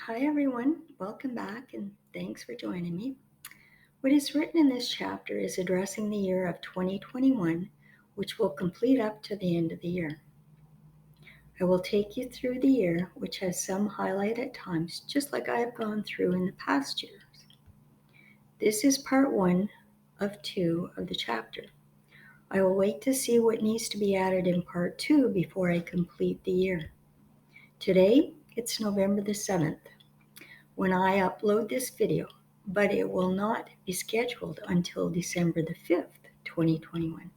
Hi everyone, welcome back and thanks for joining me. What is written in this chapter is addressing the year of 2021, which will complete up to the end of the year. I will take you through the year, which has some highlight at times, just like I have gone through in the past years. This is part 1 of 2 of the chapter. I will wait to see what needs to be added in part 2 before I complete the year. Today, it's November the 7th. When I upload this video, but it will not be scheduled until December the 5th, 2021.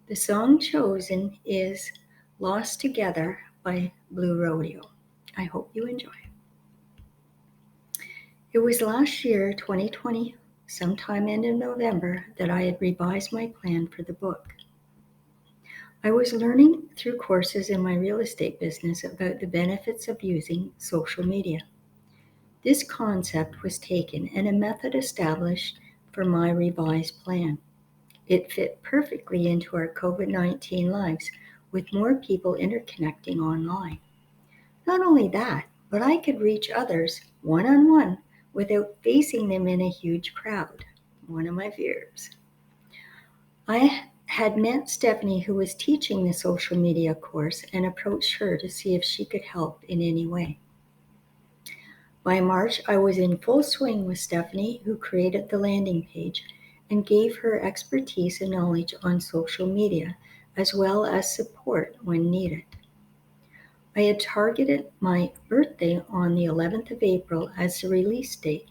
The song chosen is Lost Together by Blue Rodeo. I hope you enjoy. It was last year, 2020, sometime end of November, that I had revised my plan for the book. I was learning through courses in my real estate business about the benefits of using social media. This concept was taken and a method established for my revised plan. It fit perfectly into our COVID-19 lives, with more people interconnecting online. Not only that, but I could reach others one-on-one without facing them in a huge crowd. One of my fears. I had met Stephanie, who was teaching the social media course, and approached her to see if she could help in any way. By March, I was in full swing with Stephanie, who created the landing page and gave her expertise and knowledge on social media, as well as support when needed. I had targeted my birthday on the 11th of April as the release date.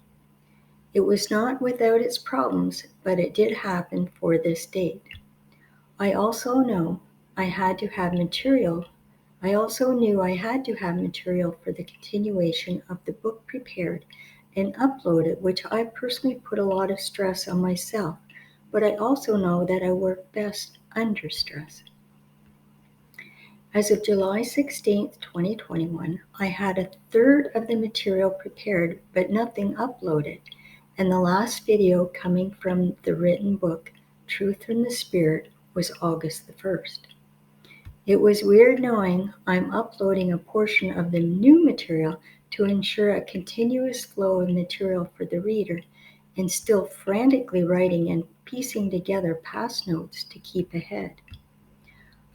It was not without its problems, but it did happen for this date. I also knew I had to have material for the continuation of the book prepared and uploaded, which I personally put a lot of stress on myself, but I also know that I work best under stress. As of July 16th, 2021, I had a third of the material prepared, but nothing uploaded, and the last video coming from the written book, Truth in the Spirit, was August the 1st. It was weird knowing I'm uploading a portion of the new material to ensure a continuous flow of material for the reader, and still frantically writing and piecing together past notes to keep ahead.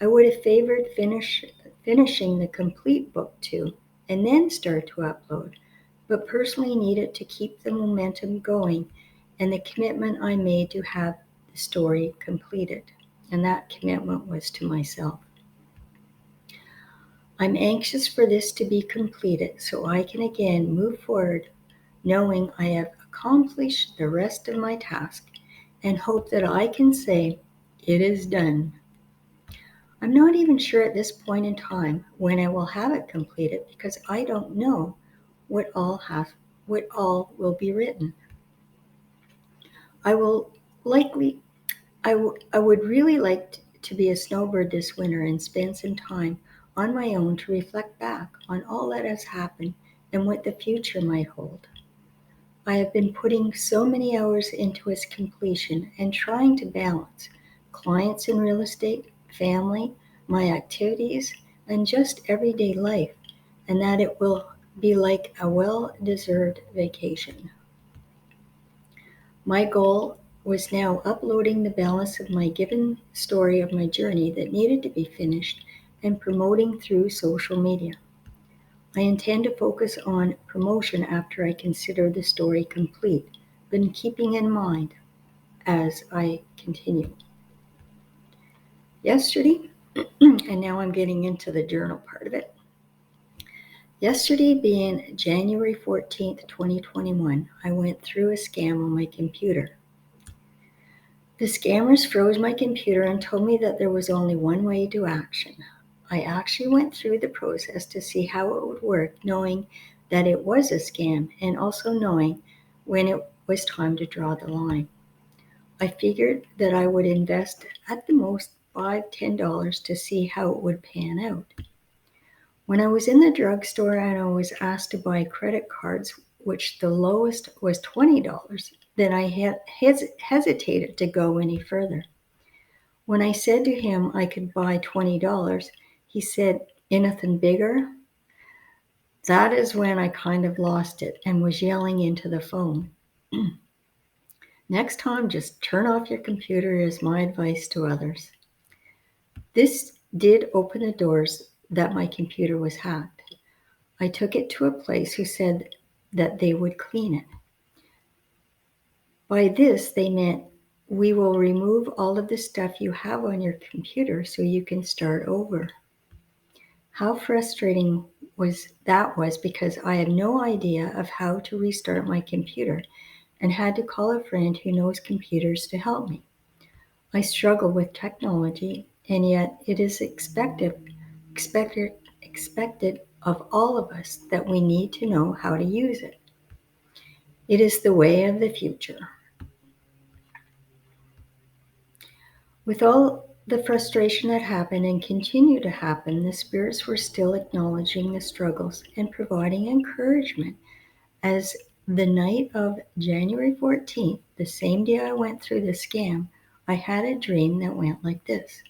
I would have favored finishing the complete book too, and then start to upload, but personally needed to keep the momentum going and the commitment I made to have the story completed, and that commitment was to myself. I'm anxious for this to be completed so I can again move forward knowing I have accomplished the rest of my task and hope that I can say, it is done. I'm not even sure at this point in time when I will have it completed because I don't know what all will be written. I would really like to be a snowbird this winter and spend some time on my own to reflect back on all that has happened and what the future might hold. I have been putting so many hours into its completion and trying to balance clients in real estate, family, my activities, and just everyday life, and that it will be like a well-deserved vacation. My goal was now uploading the balance of my given story of my journey that needed to be finished and promoting through social media. I intend to focus on promotion after I consider the story complete, but keeping in mind as I continue. Yesterday, and now I'm getting into the journal part of it. Yesterday being January 14th, 2021, I went through a scam on my computer. The scammers froze my computer and told me that there was only one way to action. I actually went through the process to see how it would work, knowing that it was a scam and also knowing when it was time to draw the line. I figured that I would invest at the most $5-10 to see how it would pan out. When I was in the drugstore and I was asked to buy credit cards, which the lowest was $20, then I hesitated to go any further. When I said to him I could buy $20, he said, anything bigger? That is when I kind of lost it and was yelling into the phone. Next time, just turn off your computer is my advice to others. This did open the doors that my computer was hacked. I took it to a place who said that they would clean it. By this, they meant we will remove all of the stuff you have on your computer so you can start over. How frustrating was because I had no idea of how to restart my computer and had to call a friend who knows computers to help me. I struggle with technology, and yet it is expected of all of us that we need to know how to use it. It is the way of the future. With all the frustration that happened and continue to happen, the spirits were still acknowledging the struggles and providing encouragement. As the night of January 14th, the same day I went through the scam, I had a dream that went like this.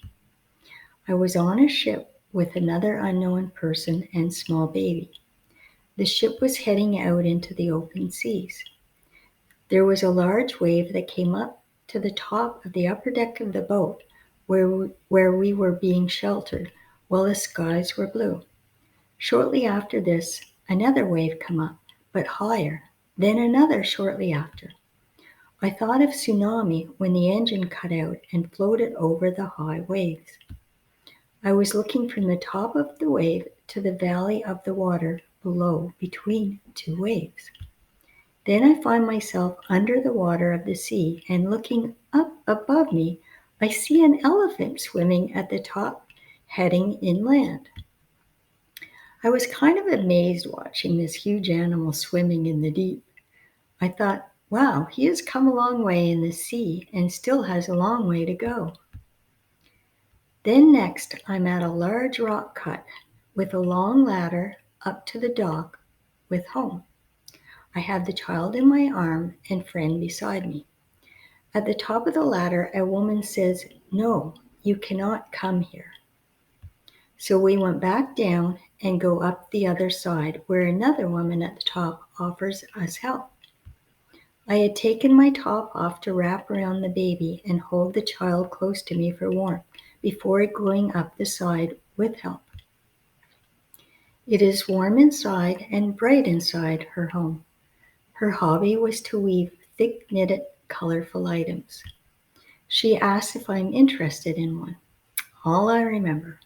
I was on a ship with another unknown person and small baby. The ship was heading out into the open seas. There was a large wave that came up to the top of the upper deck of the boat where we were being sheltered while the skies were blue. Shortly after this, another wave came up, but higher, then another shortly after. I thought of tsunami when the engine cut out and floated over the high waves. I was looking from the top of the wave to the valley of the water below between two waves. Then I find myself under the water of the sea, and looking up above me, I see an elephant swimming at the top, heading inland. I was kind of amazed watching this huge animal swimming in the deep. I thought, wow, he has come a long way in the sea and still has a long way to go. Then next, I'm at a large rock cut with a long ladder up to the dock with home. I have the child in my arm and friend beside me. At the top of the ladder, a woman says, "No, you cannot come here." So we went back down and go up the other side where another woman at the top offers us help. I had taken my top off to wrap around the baby and hold the child close to me for warmth before going up the side with help. It is warm inside and bright inside her home. Her hobby was to weave thick knitted, colorful items. She asked if I'm interested in one. All I remember.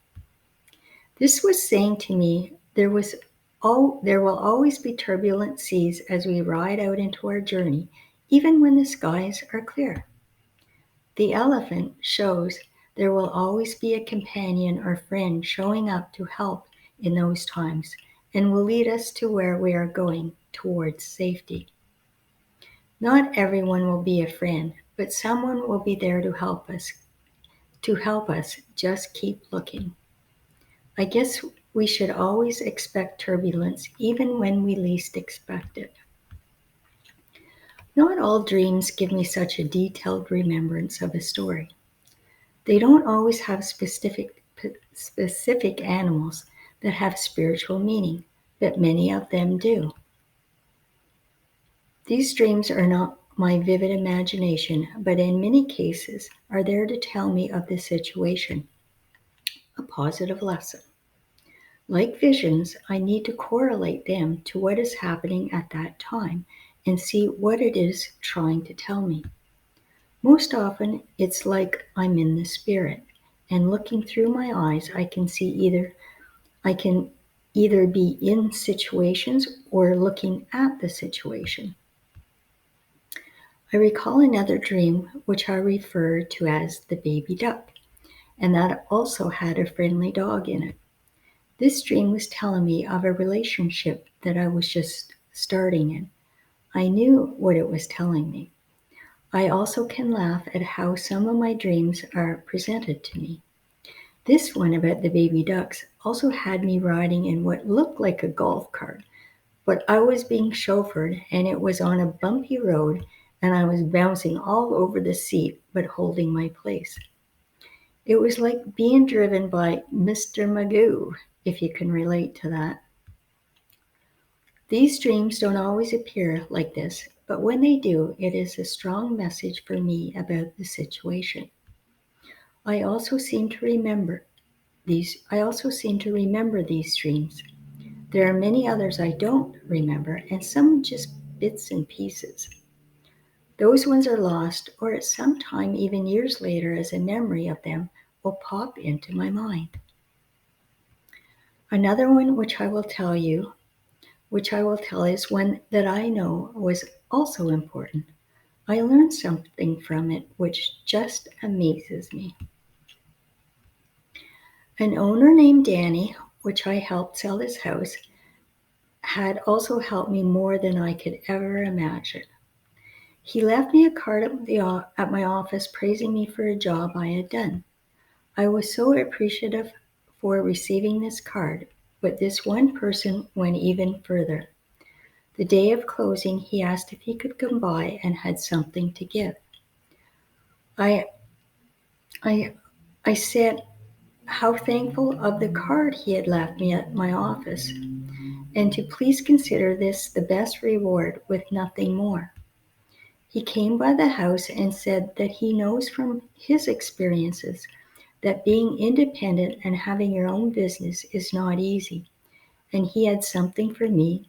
This was saying to me there will always be turbulent seas as we ride out into our journey, even when the skies are clear. The elephant shows there will always be a companion or friend showing up to help in those times and will lead us to where we are going towards safety. Not everyone will be a friend, but someone will be there to help us. Just keep looking. I guess we should always expect turbulence even when we least expect it. Not all dreams give me such a detailed remembrance of a story. They don't always have specific animals that have spiritual meaning, but many of them do. These dreams are not my vivid imagination, but in many cases are there to tell me of the situation, a positive lesson. Like visions, I need to correlate them to what is happening at that time and see what it is trying to tell me. Most often, it's like I'm in the spirit, and looking through my eyes, I can either be in situations or looking at the situation. I recall another dream which I refer to as the baby duck, and that also had a friendly dog in it. This dream was telling me of a relationship that I was just starting in. I knew what it was telling me. I also can laugh at how some of my dreams are presented to me. This one about the baby ducks also had me riding in what looked like a golf cart, but I was being chauffeured and it was on a bumpy road and I was bouncing all over the seat but holding my place. It was like being driven by Mr. Magoo, if you can relate to that. These dreams don't always appear like this, but when they do, it is a strong message for me about the situation. I also seem to remember these dreams. There are many others I don't remember, and some just bits and pieces. Those ones are lost, or at some time, even years later, as a memory of them will pop into my mind. Another one which I will tell is one that I know was also important. I learned something from it which just amazes me. An owner named Danny, which I helped sell his house, had also helped me more than I could ever imagine. He left me a card at my office praising me for a job I had done. I was so appreciative for receiving this card, but this one person went even further. The day of closing, he asked if he could come by and had something to give. I said how thankful of the card he had left me at my office, and to please consider this the best reward with nothing more. He came by the house and said that he knows from his experiences that being independent and having your own business is not easy, and he had something for me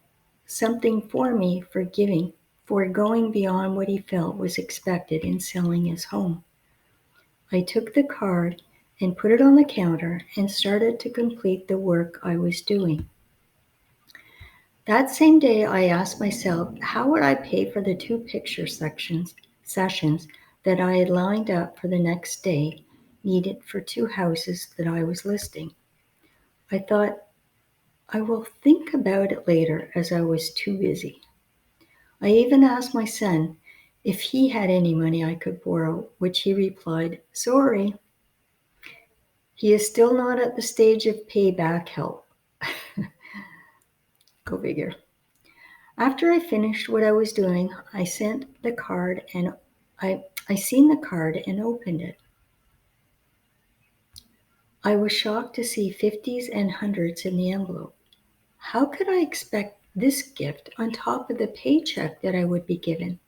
for going beyond what he felt was expected in selling his home. I took the card and put it on the counter and started to complete the work I was doing. That same day, I asked myself, how would I pay for the 2 picture sessions that I had lined up for the next day, needed for 2 houses that I was listing? I thought, I will think about it later, as I was too busy. I even asked my son if he had any money I could borrow, which he replied, sorry. He is still not at the stage of payback help. Go figure. After I finished what I was doing, I seen the card and opened it. I was shocked to see 50s and 100s in the envelope. How could I expect this gift on top of the paycheck that I would be given?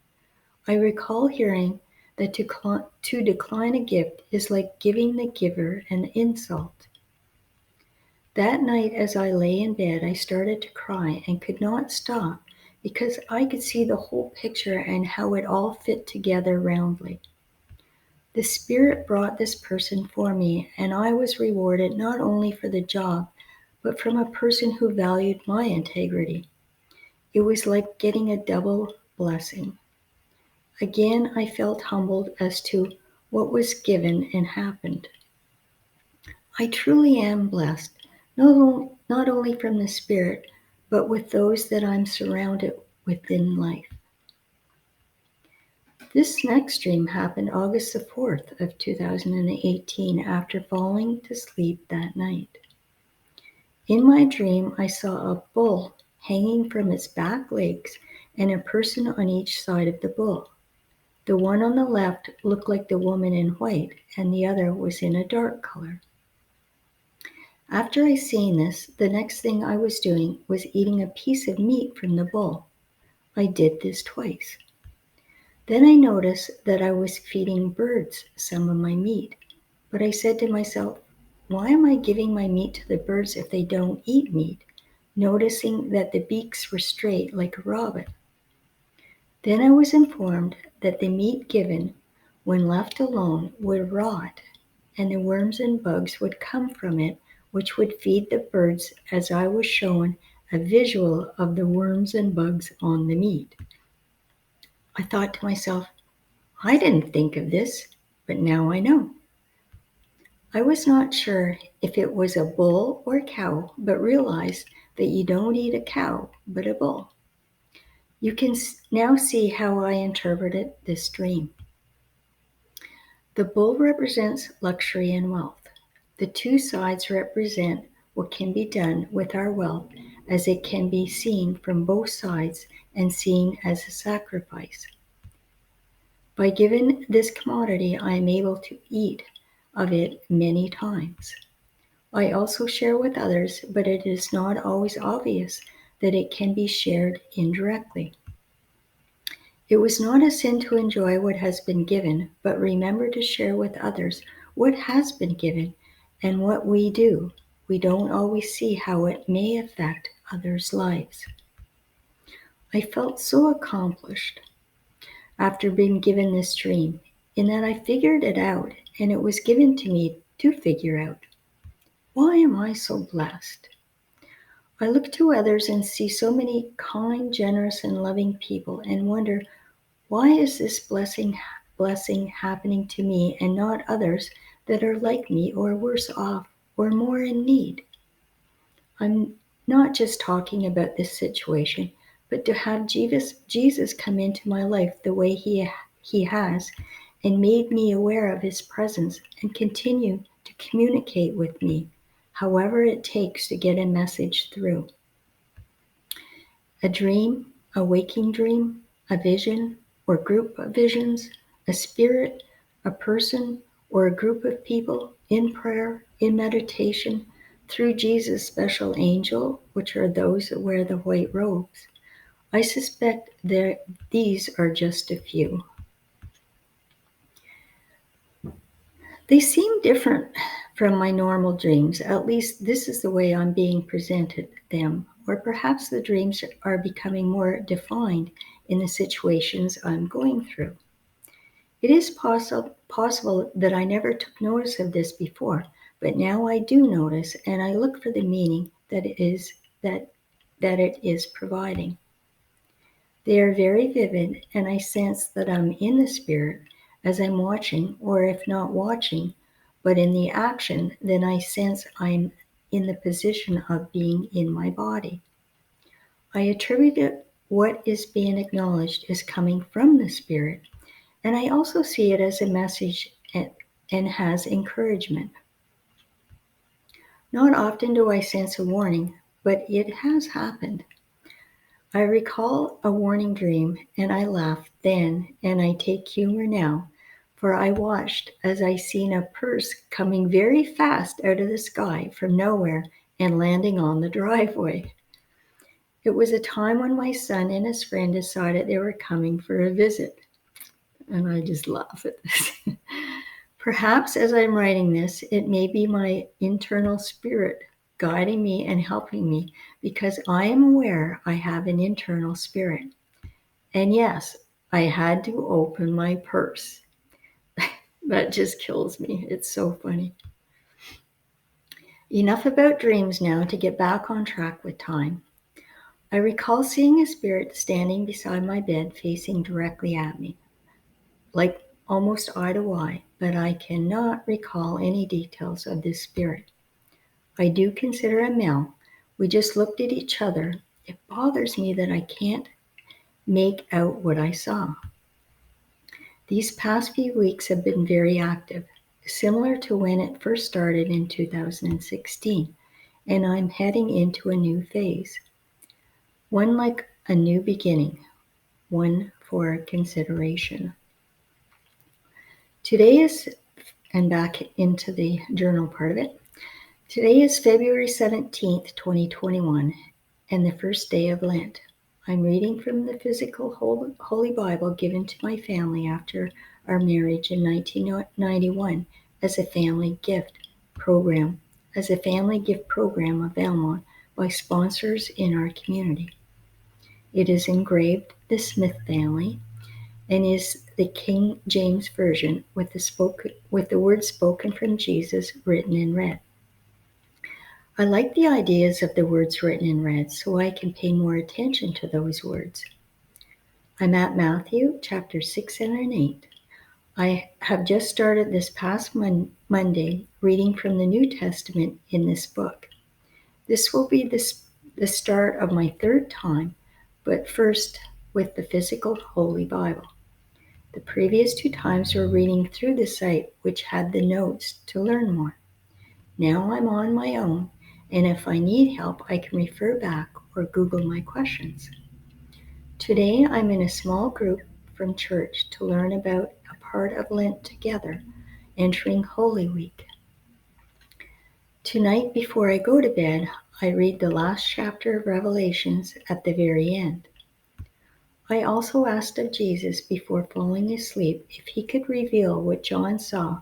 I recall hearing that to decline a gift is like giving the giver an insult. That night, as I lay in bed, I started to cry and could not stop because I could see the whole picture and how it all fit together roundly. The Spirit brought this person for me, and I was rewarded not only for the job, but from a person who valued my integrity. It was like getting a double blessing. Again, I felt humbled as to what was given and happened. I truly am blessed, not only from the Spirit, but with those that I'm surrounded with in life. This next dream happened August the 4th of 2018 after falling to sleep that night. In my dream, I saw a bull hanging from its back legs and a person on each side of the bull. The one on the left looked like the woman in white, and the other was in a dark color. After I seen this, the next thing I was doing was eating a piece of meat from the bull. I did this twice. Then I noticed that I was feeding birds some of my meat, but I said to myself, why am I giving my meat to the birds if they don't eat meat, noticing that the beaks were straight like a robin? Then I was informed that the meat given, when left alone, would rot, and the worms and bugs would come from it, which would feed the birds, as I was shown a visual of the worms and bugs on the meat. I thought to myself, I didn't think of this, but now I know. I was not sure if it was a bull or cow, but realized that you don't eat a cow, but a bull. You can now see how I interpreted this dream. The bull represents luxury and wealth. The 2 sides represent what can be done with our wealth, as it can be seen from both sides and seen as a sacrifice. By giving this commodity, I am able to eat of it many times. I also share with others, but it is not always obvious that it can be shared indirectly. It was not a sin to enjoy what has been given, but remember to share with others what has been given and what we do. We don't always see how it may affect others' lives. I felt so accomplished after being given this dream, in that I figured it out, and it was given to me to figure out. Why am I so blessed? I look to others and see so many kind, generous, and loving people and wonder, why is this blessing happening to me and not others that are like me or worse off or more in need? I'm not just talking about this situation, but to have Jesus come into my life the way he has and made me aware of his presence and continue to communicate with me, however it takes to get a message through. A dream, a waking dream, a vision or group of visions, a spirit, a person, or a group of people in prayer, in meditation, through Jesus' special angel, which are those that wear the white robes. I suspect these are just a few. They seem different from my normal dreams. At least this is the way I'm being presented them. Or perhaps the dreams are becoming more defined in the situations I'm going through. It is possible that I never took notice of this before, but now I do notice, and I look for the meaning that it is providing. They are very vivid, and I sense that I'm in the spirit as I'm watching, or if not watching, but in the action, then I sense I'm in the position of being in my body. I attribute what is being acknowledged as coming from the spirit, and I also see it as a message and has encouragement. Not often do I sense a warning, but it has happened. I recall a warning dream, and I laughed then, and I take humor now, for I watched as I seen a purse coming very fast out of the sky from nowhere and landing on the driveway. It was a time when my son and his friend decided they were coming for a visit, and I just laugh at this. Perhaps as I'm writing this, it may be my internal spirit guiding me and helping me, because I am aware I have an internal spirit. And yes, I had to open my purse. That just kills me. It's so funny. Enough about dreams now, to get back on track with time. I recall seeing a spirit standing beside my bed facing directly at me, like almost eye to eye, but I cannot recall any details of this spirit. I do consider him Mel. We just looked at each other. It bothers me that I can't make out what I saw. These past few weeks have been very active, similar to when it first started in 2016, and I'm heading into a new phase. One like a new beginning, one for consideration. Today is, and back into the journal part of it, today is February 17th, 2021, and the first day of Lent. I'm reading from the physical Holy Bible given to my family after our marriage in 1991 as a family gift program available by sponsors in our community. It is engraved the Smith family and is the King James Version with the words spoken from Jesus written in red. I like the ideas of the words written in red, so I can pay more attention to those words. I'm at Matthew chapter 6 and 8. I have just started this past Monday reading from the New Testament in this book. This will be the start of my third time, but first with the physical Holy Bible. The previous 2 times were reading through the site, which had the notes to learn more. Now I'm on my own, and if I need help, I can refer back or Google my questions. Today I'm in a small group from church to learn about a part of Lent together, entering Holy Week. Tonight before I go to bed, I read the last chapter of Revelations at the very end. I also asked of Jesus before falling asleep if he could reveal what John saw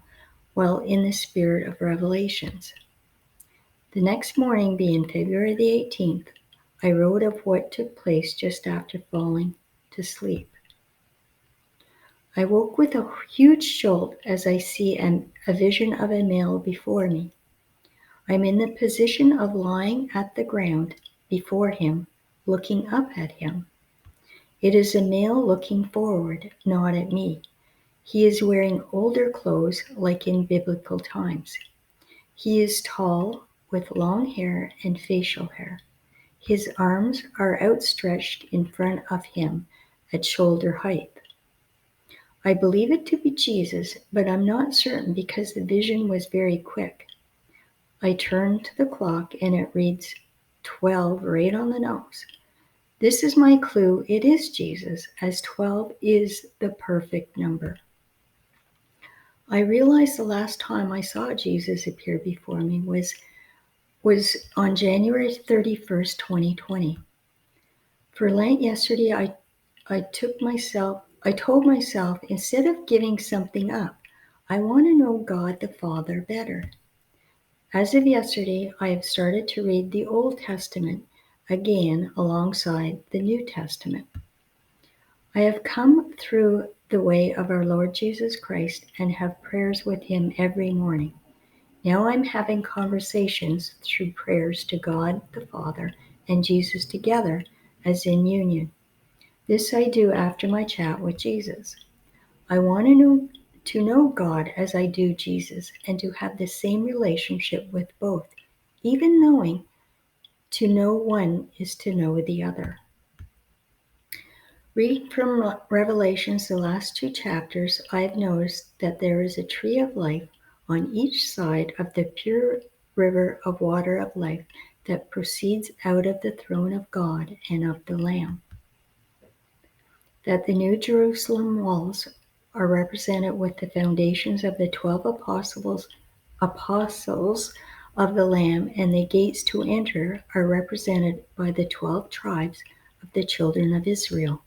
while in the spirit of Revelations. The next morning, being February the 18th, I wrote of what took place just after falling to sleep. I woke with a huge jolt as I see a vision of a male before me. I'm in the position of lying at the ground before him, looking up at him. It is a male looking forward, not at me. He is wearing older clothes like in biblical times. He is tall, with long hair and facial hair. His arms are outstretched in front of him at shoulder height. I believe it to be Jesus, but I'm not certain because the vision was very quick. I turn to the clock and it reads 12 right on the nose. This is my clue. It is Jesus, as 12 is the perfect number. I realized the last time I saw Jesus appear before me was on January 31st, 2020. For Lent yesterday, I told myself, instead of giving something up, I want to know God the Father better. As of yesterday, I have started to read the Old Testament again alongside the New Testament. I have come through the way of our Lord Jesus Christ and have prayers with him every morning. Now I'm having conversations through prayers to God the Father and Jesus together as in union. This I do after my chat with Jesus. I want to know God as I do Jesus and to have the same relationship with both, even knowing to know one is to know the other. Reading from Revelations, the last 2 chapters, I have noticed that there is a tree of life on each side of the pure river of water of life that proceeds out of the throne of God and of the Lamb. That the New Jerusalem walls are represented with the foundations of the 12 apostles of the Lamb, and the gates to enter are represented by the 12 tribes of the children of Israel.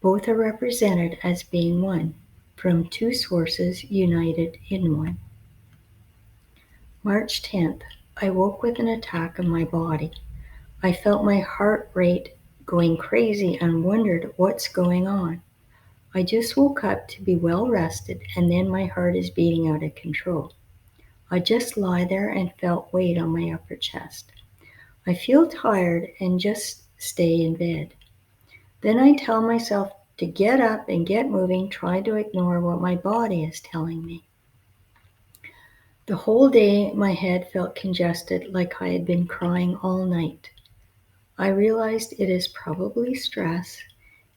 Both are represented as being one, from 2 sources united in one. March 10th, I woke with an attack on my body. I felt my heart rate going crazy and wondered what's going on. I just woke up to be well rested and then my heart is beating out of control. I just lie there and felt weight on my upper chest. I feel tired and just stay in bed. Then I tell myself to get up and get moving, try to ignore what my body is telling me. The whole day my head felt congested like I had been crying all night. I realized it is probably stress,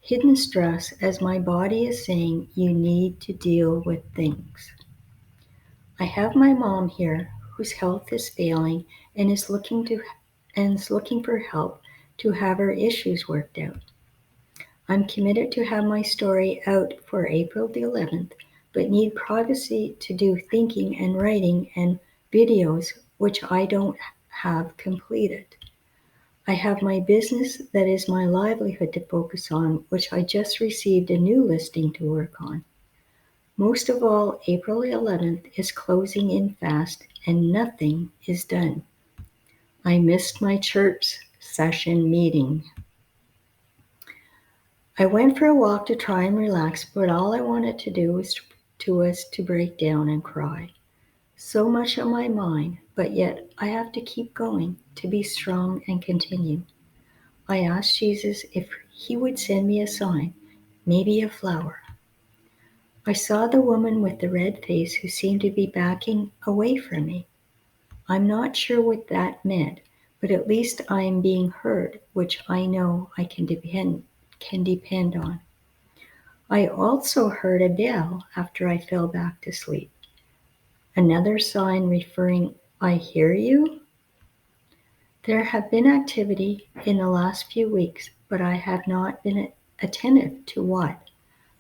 hidden stress, as my body is saying you need to deal with things. I have my mom here whose health is failing and is looking for help to have her issues worked out. I'm committed to have my story out for April the 11th, but need privacy to do thinking and writing and videos, which I don't have completed. I have my business that is my livelihood to focus on, which I just received a new listing to work on. Most of all, April 11th is closing in fast and nothing is done. I missed my church session meeting. I went for a walk to try and relax, but all I wanted to do was to break down and cry. So much on my mind, but yet I have to keep going to be strong and continue. I asked Jesus if he would send me a sign, maybe a flower. I saw the woman with the red face who seemed to be backing away from me. I'm not sure what that meant, but at least I am being heard, which I know I can depend on. I also heard a bell after I fell back to sleep. Another sign referring, I hear you? There have been activity in the last few weeks, but I have not been attentive to what,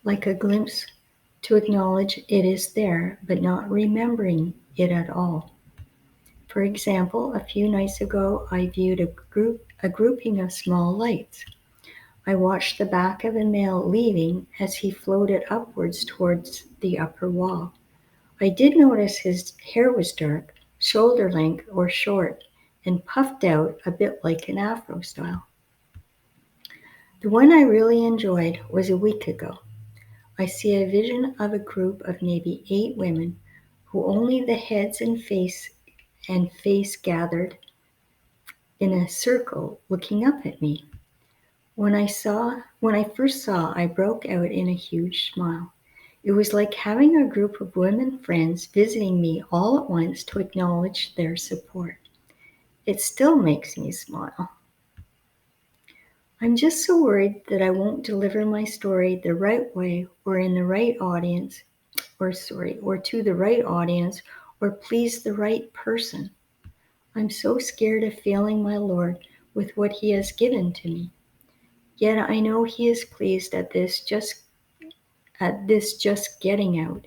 like a glimpse to acknowledge it is there, but not remembering it at all. For example, a few nights ago, I viewed a grouping of small lights. I watched the back of a male leaving as he floated upwards towards the upper wall. I did notice his hair was dark, shoulder length or short, and puffed out a bit like an afro style. The one I really enjoyed was a week ago. I see a vision of a group of maybe 8 women who only the heads and face gathered in a circle looking up at me. When I first saw, I broke out in a huge smile. It was like having a group of women friends visiting me all at once to acknowledge their support. It still makes me smile. I'm just so worried that I won't deliver my story the right way or in the right audience, or to the right audience or please the right person. I'm so scared of failing my Lord with what He has given to me. Yet I know He is pleased at this just getting out.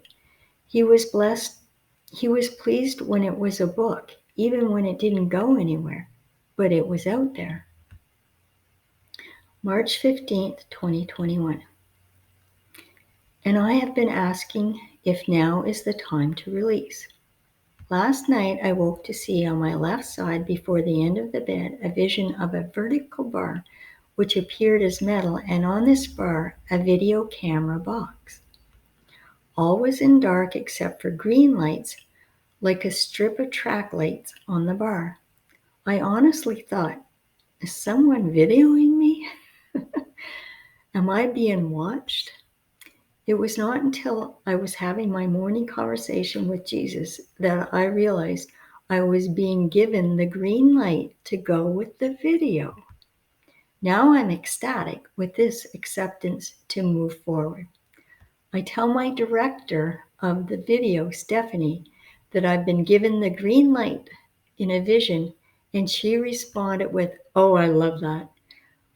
He was pleased when it was a book, even when it didn't go anywhere, but it was out there. March 15th, 2021. And I have been asking if now is the time to release. Last night I woke to see on my left side before the end of the bed a vision of a vertical bar which appeared as metal, and on this bar a video camera box. All was in dark except for green lights like a strip of track lights on the bar. I honestly thought, is someone videoing me? Am I being watched? It was not until I was having my morning conversation with Jesus that I realized I was being given the green light to go with the video. Now I'm ecstatic with this acceptance to move forward. I tell my director of the video, Stephanie, that I've been given the green light in a vision, and she responded with, "Oh, I love that."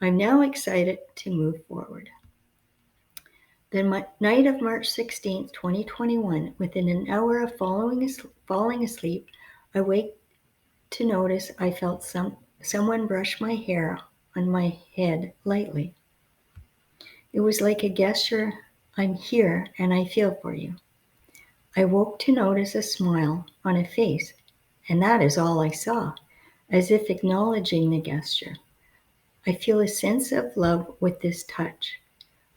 I'm now excited to move forward. The night of March 16th, 2021, within an hour of falling asleep, I wake to notice I felt someone brush my hair on my head lightly. It was like a gesture, I'm here and I feel for you. I woke to notice a smile on a face, and that is all I saw, as if acknowledging the gesture. I feel a sense of love with this touch.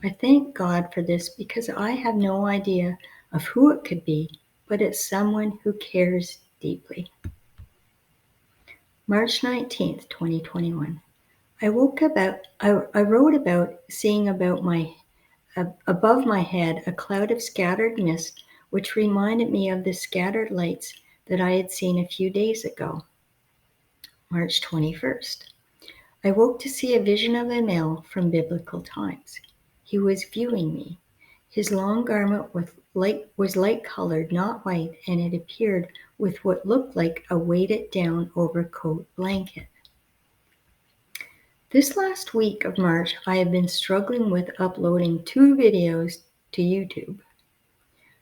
I thank God for this because I have no idea of who it could be, but it's someone who cares deeply. March 19th, 2021. I wrote about seeing above my head a cloud of scattered mist, which reminded me of the scattered lights that I had seen a few days ago. March 21st. I woke to see a vision of a male from biblical times. He was viewing me. His long garment was light-colored, not white, and it appeared with what looked like a weighted-down overcoat blanket. This last week of March, I have been struggling with uploading 2 videos to YouTube.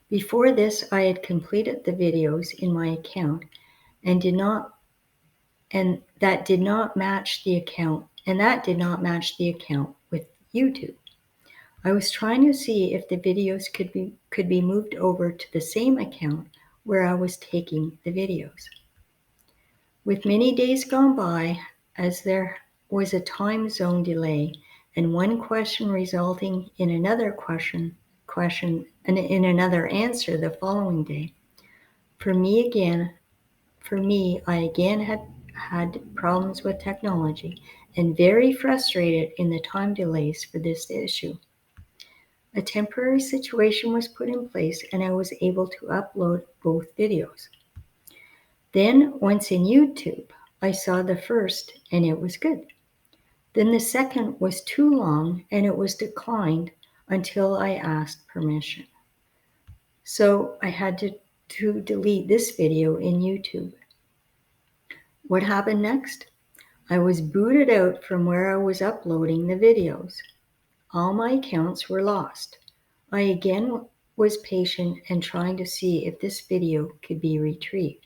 Before this, I had completed the videos in my account and that did not match the account with YouTube. I was trying to see if the videos could be moved over to the same account where I was taking the videos. With many days gone by, as there was a time zone delay and one question resulting in another question and in another answer the following day, I again had problems with technology and very frustrated in the time delays for this issue. A temporary situation was put in place and I was able to upload both videos. Then, once in YouTube, I saw the first and it was good. Then the second was too long and it was declined until I asked permission. So I had to delete this video in YouTube. What happened next? I was booted out from where I was uploading the videos. All my accounts were lost. I again was patient and trying to see if this video could be retrieved.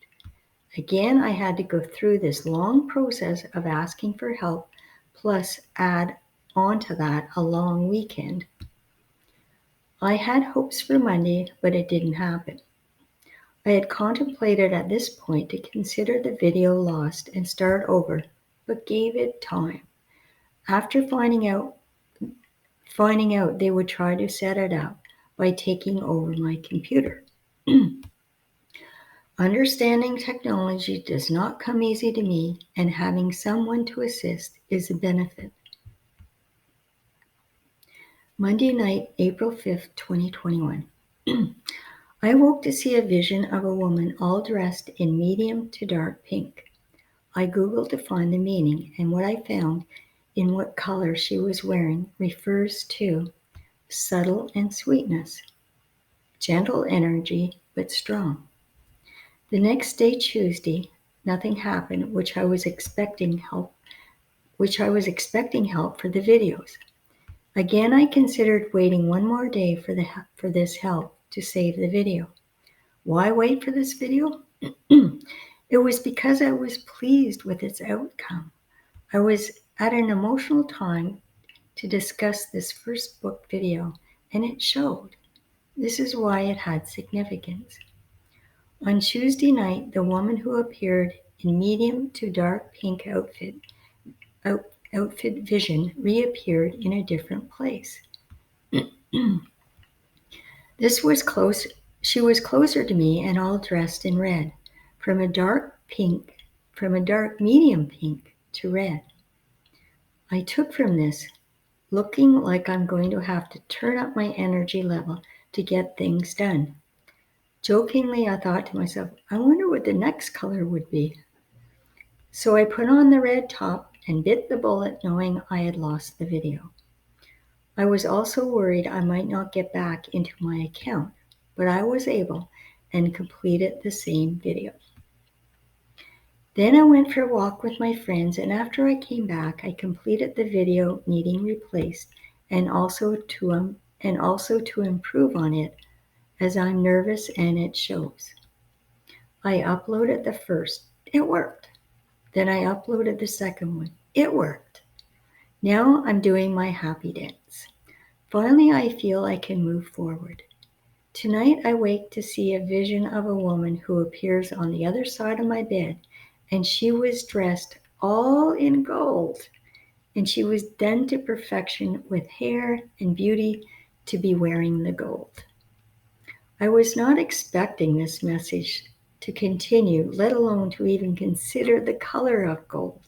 Again, I had to go through this long process of asking for help, plus add onto that a long weekend. I had hopes for Monday, but it didn't happen. I had contemplated at this point to consider the video lost and start over, but gave it time. After finding out they would try to set it up by taking over my computer. Understanding technology does not come easy to me, and having someone to assist is a benefit. Monday night, April 5th, 2021. I woke to see a vision of a woman all dressed in medium to dark pink. I googled to find the meaning, and what I found in what color she was wearing refers to subtle and sweetness, gentle energy, but strong. The next day, Tuesday, nothing happened, which I was expecting help for the videos. Again, I considered waiting one more day for this help to save the video. Why wait for this video? It was because I was pleased with its outcome. I was at an emotional time to discuss this first book video, and it showed. This is why it had significance. On Tuesday night, the woman who appeared in medium to dark pink outfit vision reappeared in a different place. She was closer to me and all dressed in red, from a dark medium pink to red. I took from this, looking like I'm going to have to turn up my energy level to get things done. Jokingly, I thought to myself, I wonder what the next color would be. So I put on the red top and bit the bullet, knowing I had lost the video. I was also worried I might not get back into my account, but I was able and completed the same video. Then I went for a walk with my friends, and after I came back, I completed the video needing replaced and also to improve on it, as I'm nervous and it shows. I uploaded the first. It worked. Then I uploaded the second one. It worked. Now I'm doing my happy dance. Finally, I feel I can move forward. Tonight I wake to see a vision of a woman who appears on the other side of my bed, and she was dressed all in gold, and she was done to perfection with hair and beauty to be wearing the gold. I was not expecting this message to continue, let alone to even consider the color of gold.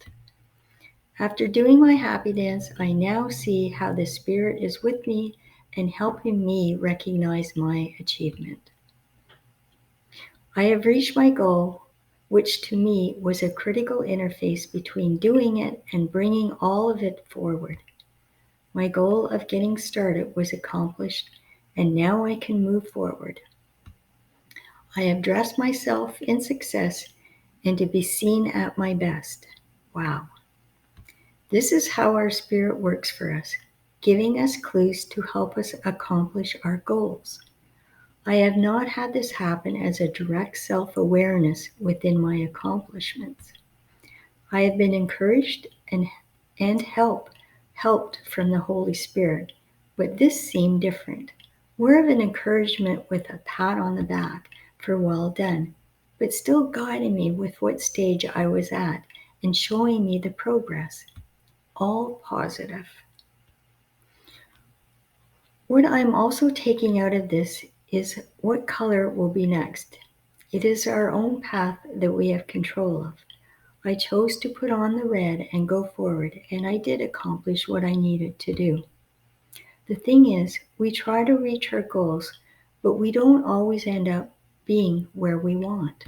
After doing my happy dance, I now see how the Spirit is with me and helping me recognize my achievement. I have reached my goal, which to me was a critical interface between doing it and bringing all of it forward. My goal of getting started was accomplished, and now I can move forward. I have dressed myself in success and to be seen at my best. Wow. This is how our Spirit works for us, giving us clues to help us accomplish our goals. I have not had this happen as a direct self-awareness within my accomplishments. I have been encouraged and helped from the Holy Spirit, but this seemed different. More of an encouragement with a pat on the back for well done, but still guiding me with what stage I was at and showing me the progress. All positive. What I'm also taking out of this is what color will be next. It is our own path that we have control of. I chose to put on the red and go forward, and I did accomplish what I needed to do. The thing is, we try to reach our goals, but we don't always end up being where we want.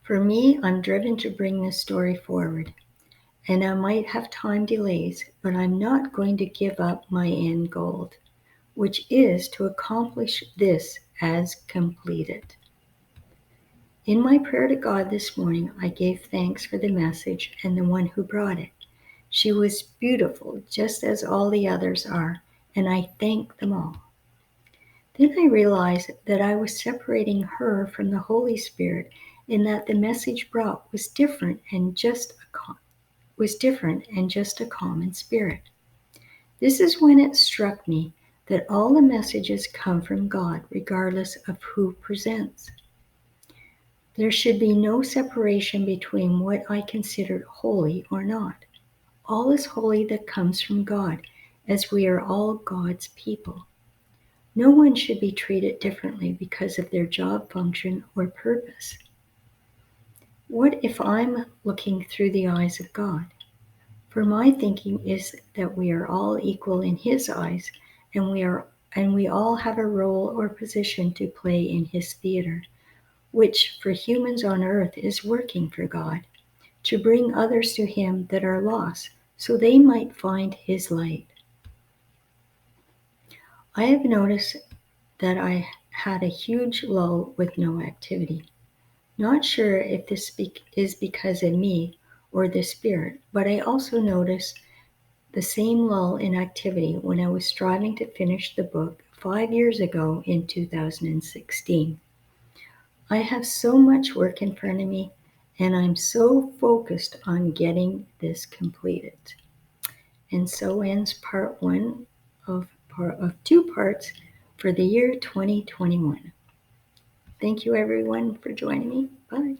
For me, I'm driven to bring this story forward, and I might have time delays, but I'm not going to give up my end goal, which is to accomplish this as completed. In my prayer to God this morning, I gave thanks for the message and the one who brought it. She was beautiful, just as all the others are, and I thank them all. Then I realized that I was separating her from the Holy Spirit in that the message brought was different and just a common spirit. This is when it struck me that all the messages come from God regardless of who presents. There should be no separation between what I consider holy or not. All is holy that comes from God, as we are all God's people. No one should be treated differently because of their job function or purpose. What if I'm looking through the eyes of God? For my thinking is that we are all equal in His eyes, and we all have a role or position to play in His theater, which for humans on earth is working for God, to bring others to Him that are lost, so they might find His light. I have noticed that I had a huge lull with no activity. Not sure if this is because of me or the Spirit, but I also noticed the same lull in activity when I was striving to finish the book 5 years ago in 2016. I have so much work in front of me, and I'm so focused on getting this completed. And so ends part one of 2 parts for the year 2021. Thank you everyone for joining me. Bye.